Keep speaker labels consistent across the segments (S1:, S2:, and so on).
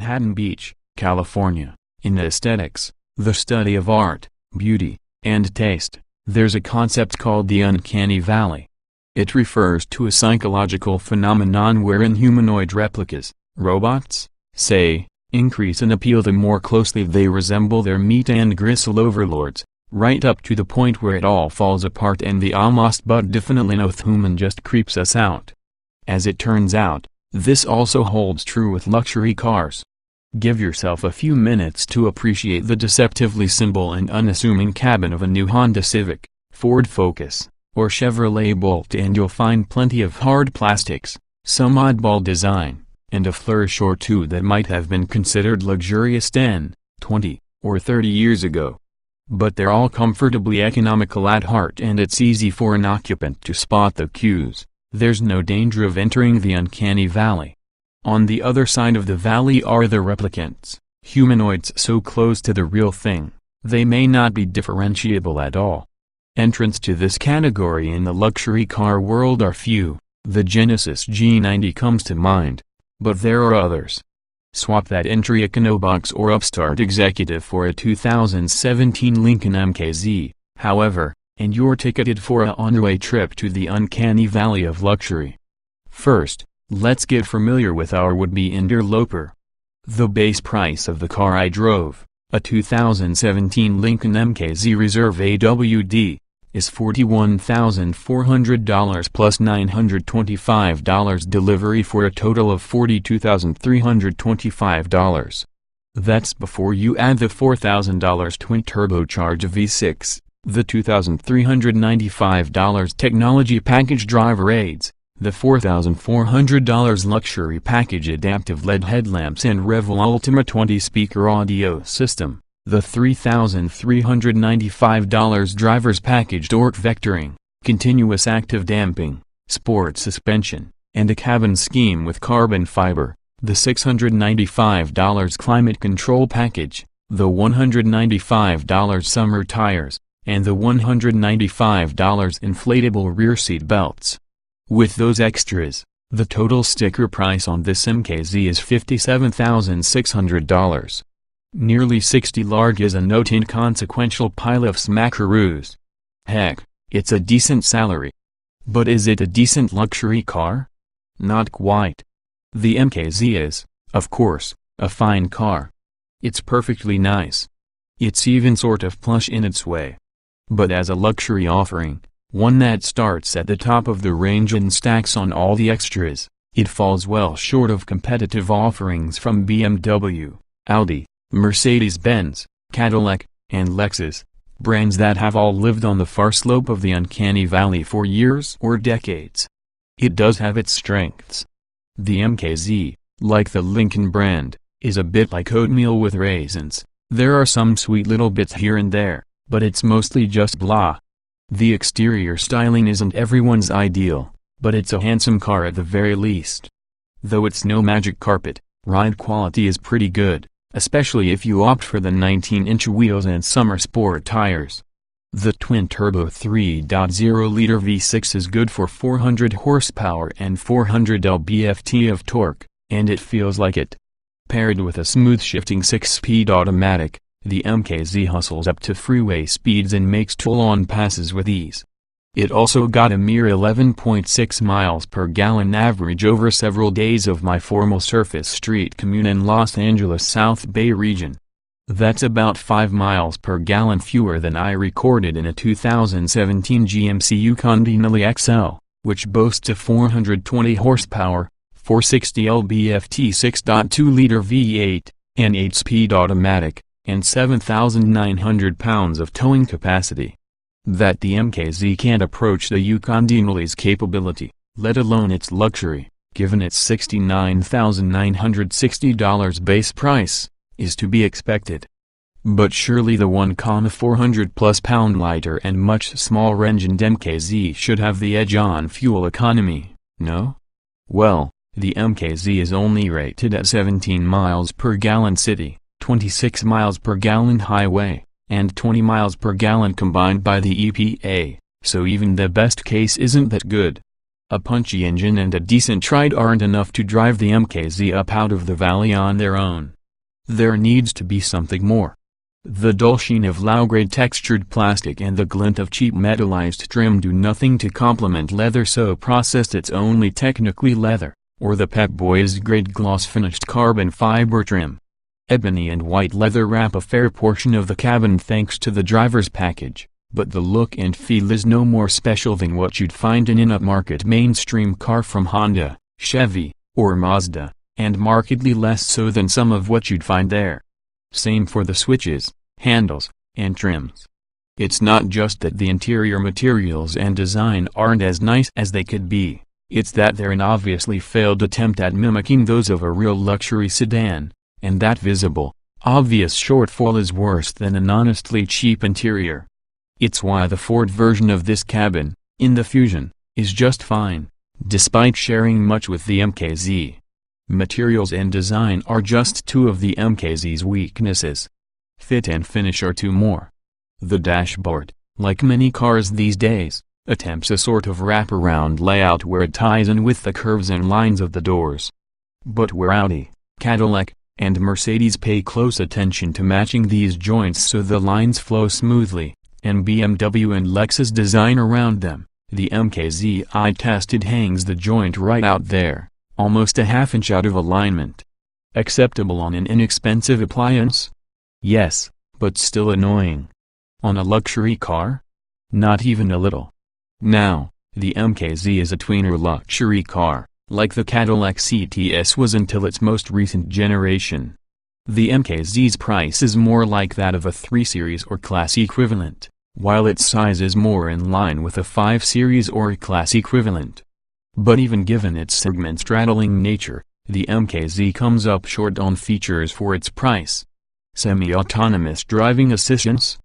S1: Manhattan Beach, California. In aesthetics, the study of art, beauty, and taste, there's a concept called the uncanny valley. It refers to a psychological phenomenon wherein humanoid replicas, robots, say, increase in appeal the more closely they resemble their meat and gristle overlords, right up to the point where it all falls apart and the almost but definitely no human just creeps us out. As it turns out, this also holds true with luxury cars. Give yourself a few minutes to appreciate the deceptively simple and unassuming cabin of a new Honda Civic, Ford Focus, or Chevrolet Bolt and you'll find plenty of hard plastics, some oddball design, and a flourish or two that might have been considered luxurious 10, 20, or 30 years ago. But they're all comfortably economical at heart and it's easy for an occupant to spot the cues. There's no danger of entering the uncanny valley. On the other side of the valley are the replicants, humanoids so close to the real thing, they may not be differentiable at all. Entrants to this category in the luxury car world are few. The Genesis G90 comes to mind. But there are others. Swap that entry Econobox or upstart executive for a 2017 Lincoln MKZ, however, and you're ticketed for a on-your-way trip to the uncanny valley of luxury. First, let's get familiar with our would-be interloper. The base price of the car I drove, a 2017 Lincoln MKZ Reserve AWD, is $41,400 plus $925 delivery for a total of $42,325. That's before you add the $4,000 twin-turbocharged V6, the $2,395 technology package driver aids, the $4,400 luxury package adaptive LED headlamps and Revel Ultima 20-speaker audio system, the $3,395 driver's package torque vectoring, continuous active damping, sport suspension, and a cabin scheme with carbon fiber, the $695 climate control package, the $195 summer tires, and the $195 inflatable rear seat belts. With those extras, the total sticker price on this MKZ is $57,600. Nearly 60 large is a not inconsequential pile of smackaroos. Heck, it's a decent salary. But is it a decent luxury car? Not quite. The MKZ is, of course, a fine car. It's perfectly nice. It's even sort of plush in its way. But as a luxury offering, one that starts at the top of the range and stacks on all the extras, it falls well short of competitive offerings from BMW, Audi, Mercedes-Benz, Cadillac, and Lexus, brands that have all lived on the far slope of the uncanny valley for years or decades. It does have its strengths. The MKZ, like the Lincoln brand, is a bit like oatmeal with raisins. There are some sweet little bits here and there, but it's mostly just blah. The exterior styling isn't everyone's ideal, but it's a handsome car at the very least. Though it's no magic carpet, ride quality is pretty good, especially if you opt for the 19-inch wheels and summer sport tires. The twin-turbo 3.0-liter V6 is good for 400 horsepower and 400 lb-ft of torque, and it feels like it. Paired with a smooth-shifting 6-speed automatic, the MKZ hustles up to freeway speeds and makes full-on passes with ease. It also got a mere 11.6 miles per gallon average over several days of my formal surface street commute in Los Angeles South Bay region. That's about 5 miles per gallon fewer than I recorded in a 2017 GMC Yukon Denali XL, which boasts a 420 horsepower, 460 lb-ft 6.2-liter V8, an 8-speed automatic, and 7,900 pounds of towing capacity. That the MKZ can't approach the Yukon Denali's capability, let alone its luxury, given its $69,960 base price, is to be expected. But surely the 1,400+ pound lighter and much smaller engined MKZ should have the edge on fuel economy, no? Well, the MKZ is only rated at 17 miles per gallon city, 26 miles per gallon highway, and 20 miles per gallon combined by the EPA, so even the best case isn't that good. A punchy engine and a decent ride aren't enough to drive the MKZ up out of the valley on their own, There needs to be something more. The dull sheen of low-grade textured plastic and the glint of cheap metallized trim do nothing to complement leather so processed it's only technically leather, or the Pep Boys grade gloss-finished carbon fiber trim. Ebony and white leather wrap a fair portion of the cabin thanks to the driver's package, but the look and feel is no more special than what you'd find in an upmarket mainstream car from Honda, Chevy, or Mazda, and markedly less so than some of what you'd find there. Same for the switches, handles, and trims. It's not just that the interior materials and design aren't as nice as they could be, it's that they're an obviously failed attempt at mimicking those of a real luxury sedan, and that visible, obvious shortfall is worse than an honestly cheap interior. It's why the Ford version of this cabin, in the Fusion, is just fine, despite sharing much with the MKZ. Materials and design are just two of the MKZ's weaknesses. Fit and finish are two more. The dashboard, like many cars these days, attempts a sort of wraparound layout where it ties in with the curves and lines of the doors. But where Audi, Cadillac, and Mercedes pay close attention to matching these joints so the lines flow smoothly, and BMW and Lexus design around them, the MKZ eye-tested hangs the joint right out there, almost a half-inch out of alignment. Acceptable on an inexpensive appliance? Yes, but still annoying. On a luxury car? Not even a little. Now, the MKZ is a tweener luxury car, like the Cadillac CTS was until its most recent generation. The MKZ's price is more like that of a 3 Series or Class equivalent, while its size is more in line with a 5 Series or Class equivalent. But even given its segment-straddling nature, the MKZ comes up short on features for its price. Semi-autonomous driving assistance?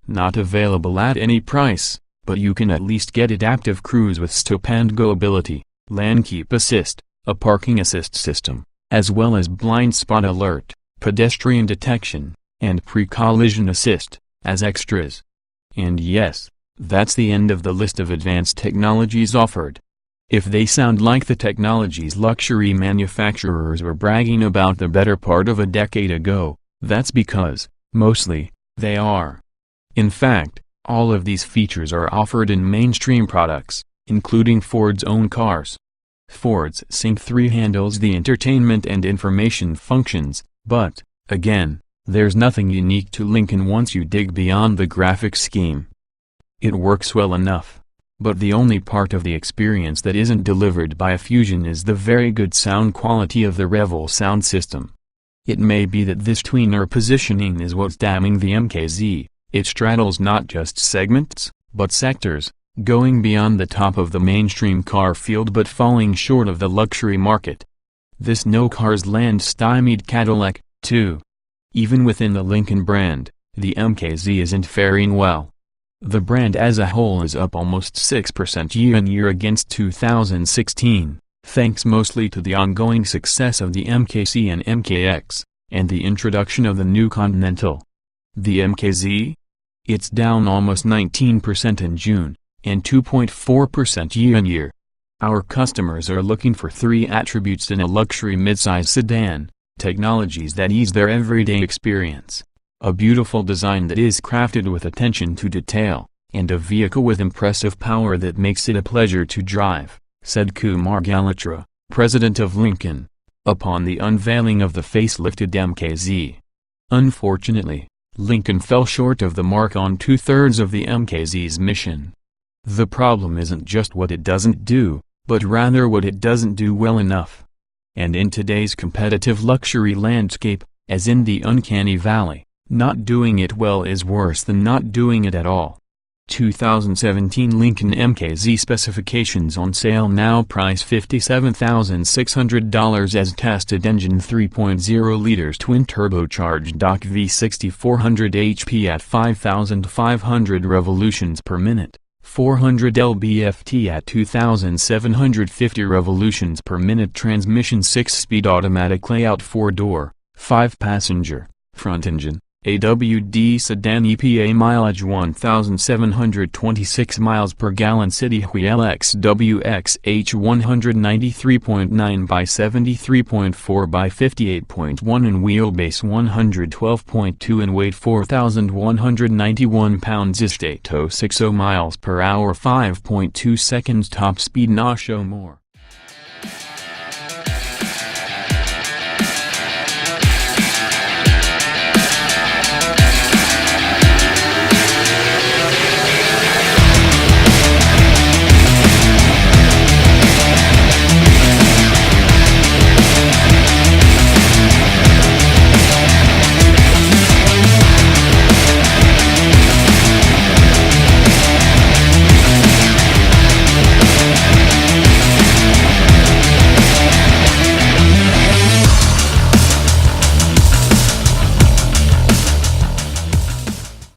S1: Not available at any price, but you can at least get adaptive cruise with stop-and-go ability, lane keep assist, a parking assist system, as well as blind spot alert, pedestrian detection, and pre-collision assist, as extras. And yes, that's the end of the list of advanced technologies offered. If they sound like the technologies luxury manufacturers were bragging about the better part of a decade ago, that's because, mostly, they are. In fact, all of these features are offered in mainstream products, including Ford's own cars. Ford's Sync 3 handles the entertainment and information functions, but, again, there's nothing unique to Lincoln once you dig beyond the graphics scheme. It works well enough, but the only part of the experience that isn't delivered by a Fusion is the very good sound quality of the Revel sound system. It may be that this tweener positioning is what's damning the MKZ. It straddles not just segments, but sectors, going beyond the top of the mainstream car field but falling short of the luxury market. This no cars land stymied Cadillac, too. Even within the Lincoln brand, the MKZ isn't faring well. The brand as a whole is up almost 6% year-on-year against 2016, thanks mostly to the ongoing success of the MKC and MKX, and the introduction of the new Continental. The MKZ? It's down almost 19% in June, and 2.4% year-on-year. Our customers are looking for 3 attributes in a luxury midsize sedan: technologies that ease their everyday experience, a beautiful design that is crafted with attention to detail, and a vehicle with impressive power that makes it a pleasure to drive, said Kumar Galatra, president of Lincoln, upon the unveiling of the facelifted MKZ. Unfortunately, Lincoln fell short of the mark on 2/3 of the MKZ's mission. The problem isn't just what it doesn't do, but rather what it doesn't do well enough. And in today's competitive luxury landscape, as in the uncanny valley, not doing it well is worse than not doing it at all. 2017 Lincoln MKZ specifications on sale now price $57,600 as tested engine 3.0 liters twin turbocharged DOC V60 400 HP at 5,500 revolutions per minute, 400 lb-ft at 2,750 revolutions per minute transmission 6-speed automatic layout 4-door, 5-passenger, front engine, AWD sedan EPA mileage 1,726 miles per gallon city wheel XWXH 193.9 by 73.4 by 58.1 and wheelbase 112.2 and weight 4,191 pounds Estate 060 miles per hour 5.2 seconds top speed. Now show more.